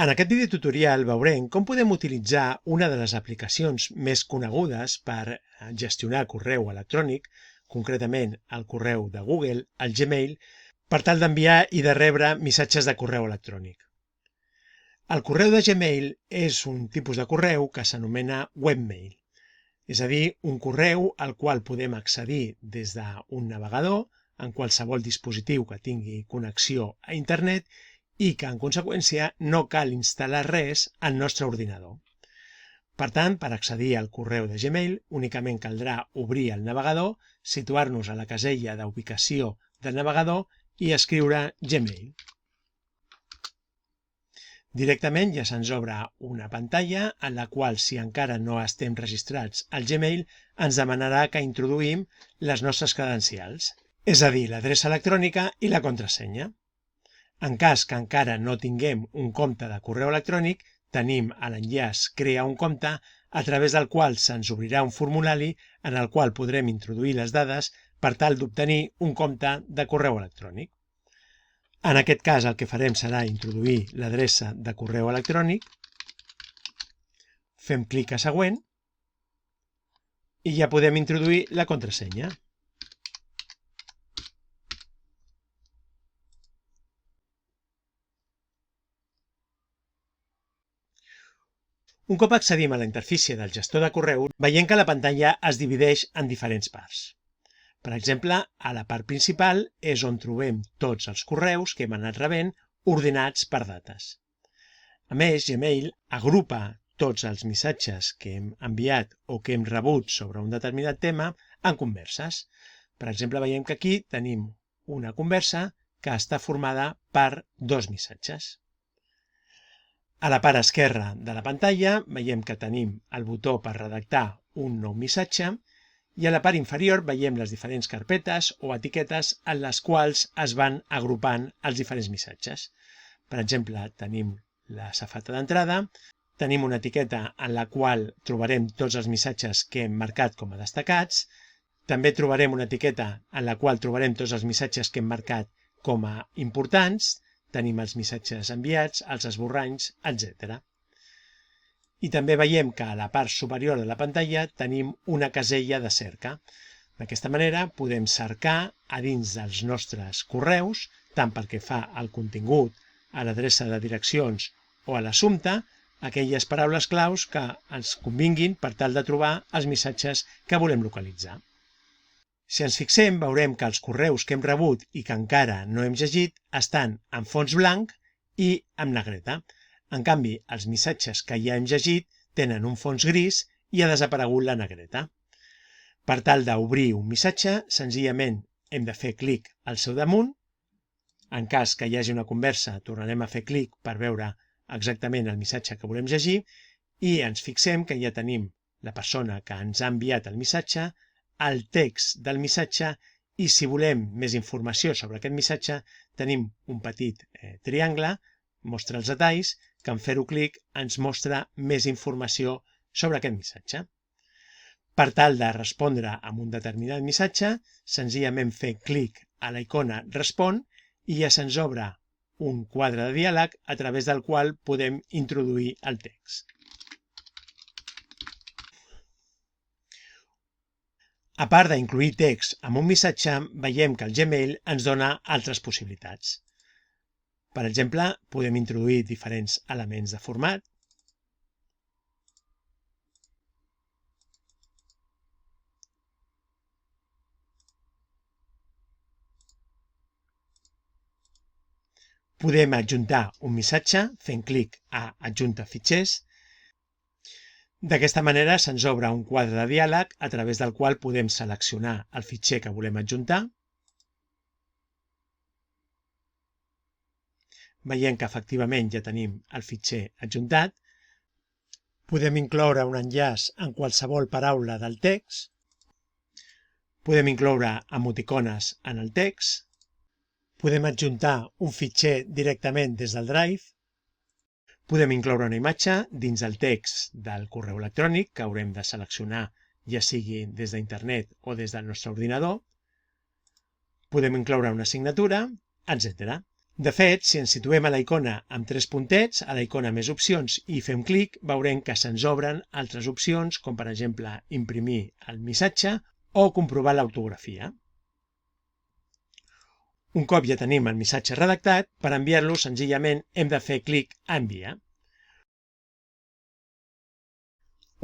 En aquest videotutorial veurem com podem utilitzar una de les aplicacions més conegudes per gestionar correu electrònic, concretament el correu de Google, el Gmail, per tal d'enviar i de rebre missatges de correu electrònic. El correu de Gmail és un tipus de correu que s'anomena webmail, és a dir, un correu al qual podem accedir des d'un navegador en qualsevol dispositiu que tingui connexió a internet i que, en conseqüència, no cal instal·lar res al nostre ordinador. Per tant, per accedir al correu de Gmail, únicament caldrà obrir el navegador, situar-nos a la casella d'ubicació del navegador i escriure Gmail. Directament ja se'ns obre una pantalla en la qual, si encara no estem registrats al Gmail, ens demanarà que introduïm les nostres credencials, és a dir, l'adreça electrònica i la contrasenya. En cas que encara no tinguem un compte de correu electrònic, tenim a l'enllaç Crea un compte, a través del qual se'ns obrirà un formulari en el qual podrem introduir les dades per tal d'obtenir un compte de correu electrònic. En aquest cas el que farem serà introduir l'adreça de correu electrònic, fem clic a Següent i ja podem introduir la contrasenya. Un cop accedim a la interfície del gestor de correu, veiem que la pantalla es divideix en diferents parts. Per exemple, a la part principal és on trobem tots els correus que hem anat rebent ordenats per dates. A més, Gmail agrupa tots els missatges que hem enviat o que hem rebut sobre un determinat tema en converses. Per exemple, veiem que aquí tenim una conversa que està formada per dos missatges. A la part esquerra de la pantalla veiem que tenim el botó per redactar un nou missatge i a la part inferior veiem les diferents carpetes o etiquetes en les quals es van agrupant els diferents missatges. Per exemple, tenim la safata d'entrada, tenim una etiqueta en la qual trobarem tots els missatges que hem marcat com a destacats, també trobarem una etiqueta en la qual trobarem tots els missatges que hem marcat com a importants, tenim els missatges enviats, els esborranys, etc. I també veiem que a la part superior de la pantalla tenim una casella de cerca. D'aquesta manera podem cercar a dins dels nostres correus, tant pel que fa al contingut, a l'adreça de direccions o a l'assumpte, aquelles paraules claus que ens convinguin per tal de trobar els missatges que volem localitzar. Si ens fixem, veurem que els correus que hem rebut i que encara no hem llegit estan en fons blanc i en negreta. En canvi, els missatges que ja hem llegit tenen un fons gris i ha desaparegut la negreta. Per tal d'obrir un missatge, senzillament hem de fer clic al seu damunt. En cas que hi hagi una conversa, tornarem a fer clic per veure exactament el missatge que volem llegir i ens fixem que ja tenim la persona que ens ha enviat el missatge, el text del missatge i si volem més informació sobre aquest missatge tenim un petit triangle, mostra els detalls, que en fer-ho clic ens mostra més informació sobre aquest missatge. Per tal de respondre a un determinat missatge, senzillament fer clic a la icona Respon i ja se'ns obre un quadre de diàleg a través del qual podem introduir el text. A part d'incloure text amb un missatge, veiem que el Gmail ens dona altres possibilitats. Per exemple, podem introduir diferents elements de format. Podem adjuntar un missatge fent clic a Adjunta fitxers. D'aquesta manera se'ns obre un quadre de diàleg a través del qual podem seleccionar el fitxer que volem adjuntar. Veiem que efectivament ja tenim el fitxer adjuntat. Podem incloure un enllaç en qualsevol paraula del text. Podem incloure emoticones en el text. Podem adjuntar un fitxer directament des del Drive. Podem incloure una imatge dins el text del correu electrònic que haurem de seleccionar ja sigui des d'internet o des del nostre ordinador. Podem incloure una signatura, etc. De fet, si ens situem a la icona amb 3 puntets, a la icona més opcions, i fem clic, veurem que se'ns obren altres opcions, com per exemple imprimir el missatge o comprovar l'ortografia. Un cop ja tenim el missatge redactat, per enviar-lo senzillament hem de fer clic a enviar.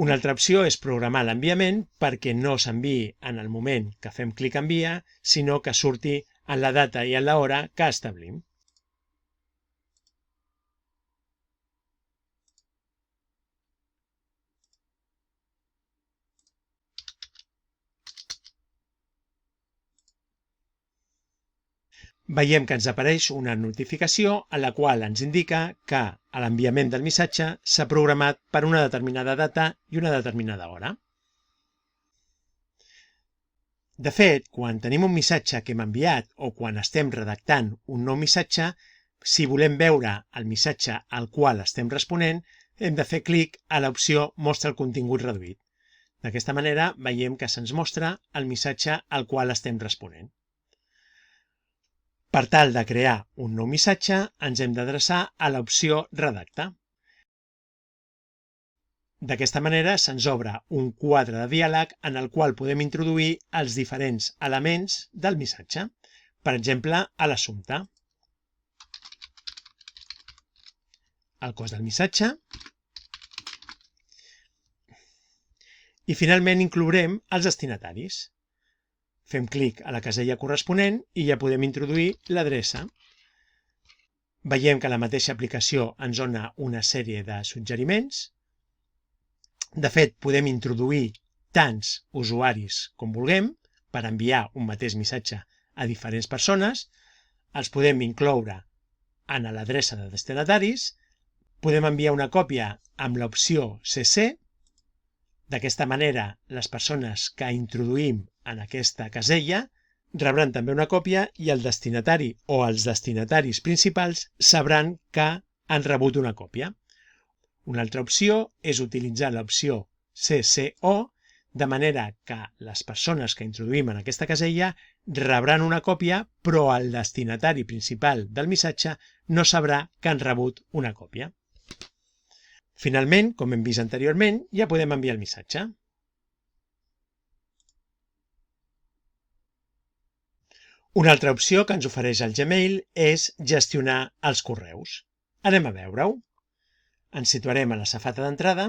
Una altra opció és programar l'enviament perquè no s'enviï en el moment que fem clic a enviar, sinó que surti en la data i en l'hora que establim. Veiem que ens apareix una notificació en la qual ens indica que l'enviament del missatge s'ha programat per una determinada data i una determinada hora. De fet, quan tenim un missatge que hem enviat o quan estem redactant un nou missatge, si volem veure el missatge al qual estem responent, hem de fer clic a l'opció Mostra el contingut reduït. D'aquesta manera veiem que se'ns mostra el missatge al qual estem responent. Per tal de crear un nou missatge, ens hem d'adreçar a l'opció Redacta. D'aquesta manera se'ns obre un quadre de diàleg en el qual podem introduir els diferents elements del missatge. Per exemple, a l'assumpte, el cos del missatge i finalment inclourem els destinataris. Fem clic a la casella corresponent i ja podem introduir l'adreça. Veiem que la mateixa aplicació ens dona una sèrie de suggeriments. De fet, podem introduir tants usuaris com vulguem per enviar un mateix missatge a diferents persones. Els podem incloure en l'adreça de destinataris. Podem enviar una còpia amb l'opció CC. D'aquesta manera, les persones que introduïm en aquesta casella rebran també una còpia i el destinatari o els destinataris principals sabran que han rebut una còpia. Una altra opció és utilitzar l'opció CCO, de manera que les persones que introduïm en aquesta casella rebran una còpia, però el destinatari principal del missatge no sabrà que han rebut una còpia. Finalment, com hem vist anteriorment, ja podem enviar el missatge. Una altra opció que ens ofereix el Gmail és gestionar els correus. Anem a veure-ho. Ens situarem a la safata d'entrada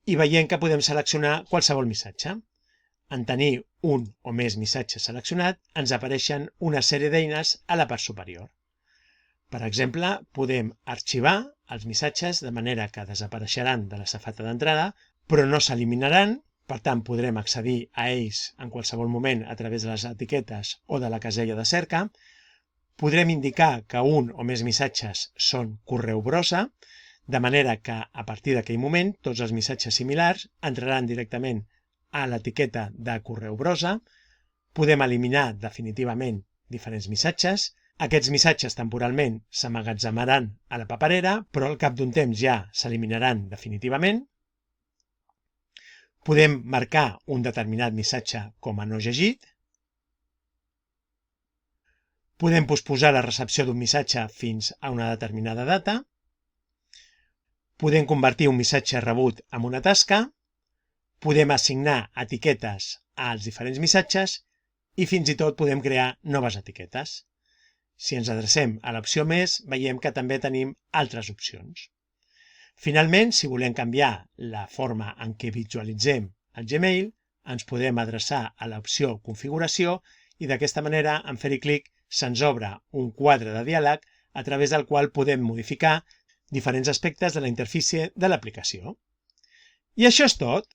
i veiem que podem seleccionar qualsevol missatge. En tenir un o més missatges seleccionat, ens apareixen una sèrie d'eines a la part superior. Per exemple, podem arxivar els missatges de manera que desapareixeran de la safata d'entrada, però no s'eliminaran, per tant podrem accedir a ells en qualsevol moment a través de les etiquetes o de la casella de cerca. Podrem indicar que un o més missatges són correu brossa, de manera que a partir d'aquell moment tots els missatges similars entraran directament a l'etiqueta de correu brossa. Podem eliminar definitivament diferents missatges. Aquests missatges temporalment s'emmagatzemaran a la paperera, però al cap d'un temps ja s'eliminaran definitivament. Podem marcar un determinat missatge com a no llegit. Podem posposar la recepció d'un missatge fins a una determinada data. Podem convertir un missatge rebut en una tasca. Podem assignar etiquetes als diferents missatges i fins i tot podem crear noves etiquetes. Si ens adrecem a l'opció Més, veiem que també tenim altres opcions. Finalment, si volem canviar la forma en què visualitzem el Gmail, ens podem adreçar a l'opció Configuració i d'aquesta manera, en fer-hi clic, se'ns obre un quadre de diàleg a través del qual podem modificar diferents aspectes de la interfície de l'aplicació. I això és tot!